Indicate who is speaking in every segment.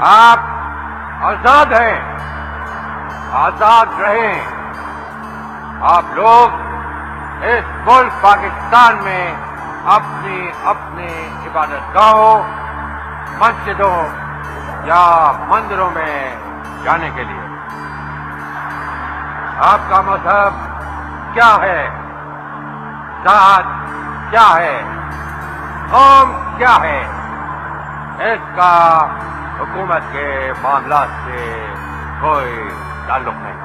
Speaker 1: आप आजाद हैं, आजाद रहें। आप लोग इस मुल्क पाकिस्तान में अपनी अपनी इबादतगाहों, मस्जिदों या मंदिरों में जाने के लिए। आपका मजहब क्या है, जात क्या है, कौम क्या है, इसका हुकूमत के मामलात से कोई ताल्लुक नहीं।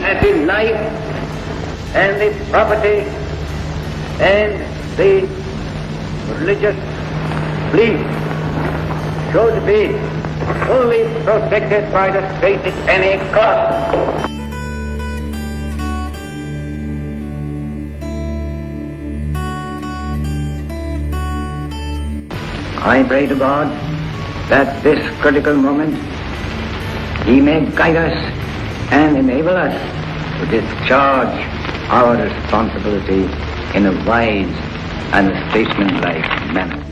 Speaker 2: As in life and the property and the religious belief should be fully protected by the state at any cost. I pray to God that this critical moment He may guide us and enable us to discharge our responsibility in a wise and statesmanlike manner.